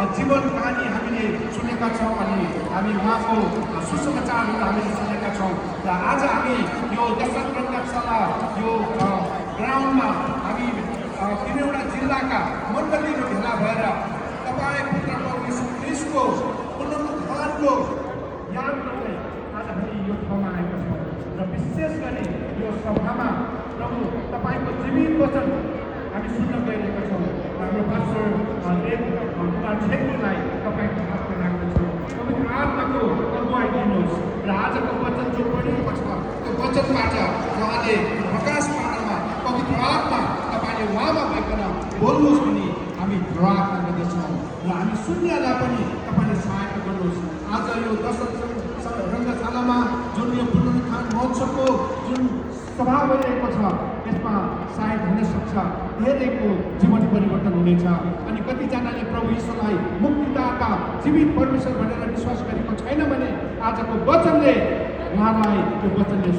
जीवन कहानी हामीले सुनेका छौँ अनि हामी उहाँको सुसमाचारहरू हामीले सुनेका छौँ र आज हामी यो दशरथ रङ्गशाला यो ग्राउन्डमा हामी तिनवटा जिल्लाका मण्डलीहरू भेला भएर तपाईँ पुत्र प्रभु यीशु ख्रीष्टको पुनरुत्थानको याद गर्दै आज हामी यो ठाउँमा आएका छौँ र विशेष गरी यो सभामा प्रभु तपाईँको जीवित वचन हामी सुन्न गइरहेका छौँ। हाम्रो पास्टर कुमार छेत्रीलाई तपाईँको हातमा राख्दछौँ। पवित्र आत्माको अगुवाई दिनुहोस् र आजको वचन जो पढिएको छ त्यो वचनबाट उहाँले प्रकाश पार्नमा पवित्र आत्मा तपाईँले उहाँमा भइकन बोल्नुहोस् भनी हामी प्रार्थना गर्दछौँ र हामी सुन्नेलाई पनि तपाईँले सहायता गर्नुहोस्। आज यो दशरथ रङ्गशालामा जुन यो पुनरुत्थान महोत्सवको जुन सभा भइरहेको छ यसमा सायद हुन सक्छ धेरैको जीवन परिवर्तन हुनेछ अनि कतिजनाले प्रभु यीशुलाई मुक्तिदाता जीवित परमेश्वर भनेर विश्वास गरेको छैन भने आजको वचनले उहाँलाई त्यो वचनले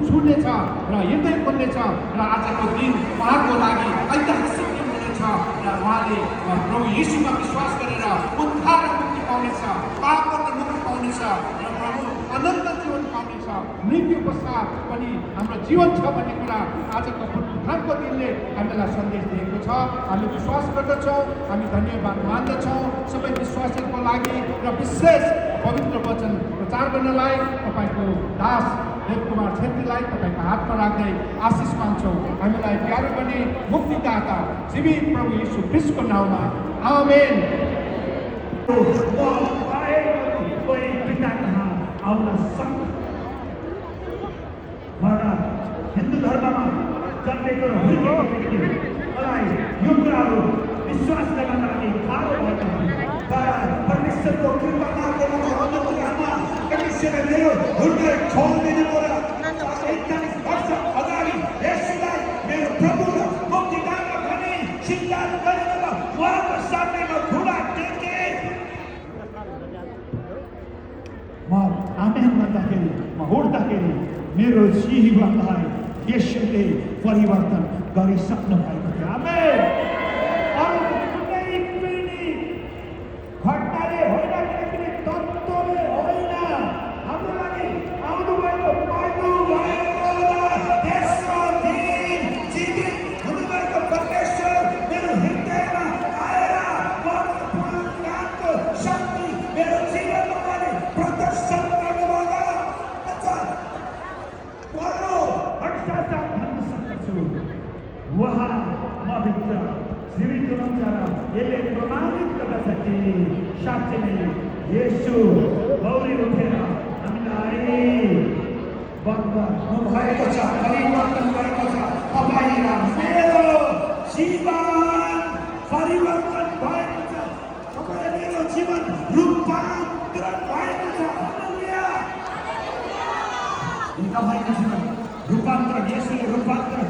छुनेछ र हृदय खोल्नेछ र आजको दिन उहाँको लागि ऐतिहासिक दिन हुनेछ र उहाँले प्रभु यीशुमा विश्वास गरेर उद्धार र मुक्ति पाउनेछ, पापबाट मुक्ति पाउनेछ र प्रभु अनन्त जीवन पाउनेछ। मृत्यु पश्चात पनि हाम्रो जीवन छ भन्ने कुरा आजको पुनरुत्थानको दिनले हामीलाई सन्देश दिएको छ। हामी विश्वास गर्दछौँ, हामी धन्यवाद मान्दछौँ सबै विश्वासहरूको लागि र विशेष पवित्र वचन प्रचार गर्नलाई तपाईँको दास देवकुमार छेत्रीलाई तपाईँको हातमा राख्दै आशिष माग्छौँ। हामीलाई प्यारो गर्ने मुक्तिदाता जीवित प्रभु यीशु ख्रीष्टको नाउँमा आमेन। आउन सक्छ हिन्दू धर्ममा जन्मेको र हुर्केको व्यक्तिलाई यो कुराहरू विश्वास गर्न लागि गाह्रो भएको तर परमेश्वरको कृपामा परमेश्वरले मेरो हृदय छोडिदिनु पर्यो। 41 वर्ष अगाडि यसलाई मेरो प्रभु र मुक्तिदाता भनी स्वीकार गरेर उहाँको सामनेमा खुला टेके म आमेन भन्दाखेरि म उठ्दाखेरि मेरो जीवनलाई यसले परिवर्तन गरिसक्नु भएको थियो। आमेन। अरू कुनै पनि घटनाले होइन, कुनै तत्त्वले होइन, हाम्रो लागि आउनुभएको पहिलो भएको तेस्रो दिन जीवित हुनुभएको परमेश्वर मेरो हृदयमा आएर उहाँको पुनरुत्थानको शक्ति मेरो जीवनमा पनि प्रदर्शन गर्नुभयो। वहाँ मभित्र जीवित हुनुहुन्छ र यसले प्रमाणित गर्दछ कि साँच्चै नै येशू लौरी उठेर हामीलाई बदल्नु भएको छ, परिवर्तन गरेको छ। तपाईँ र मेरो जीवन परिवर्तन भएको छ। तपाईँ मेरो जीवन रूपान्तरण भएको छ। हालेलुया। तपाईँको जीवन रूपान्तरण येशूले रूपान्तरण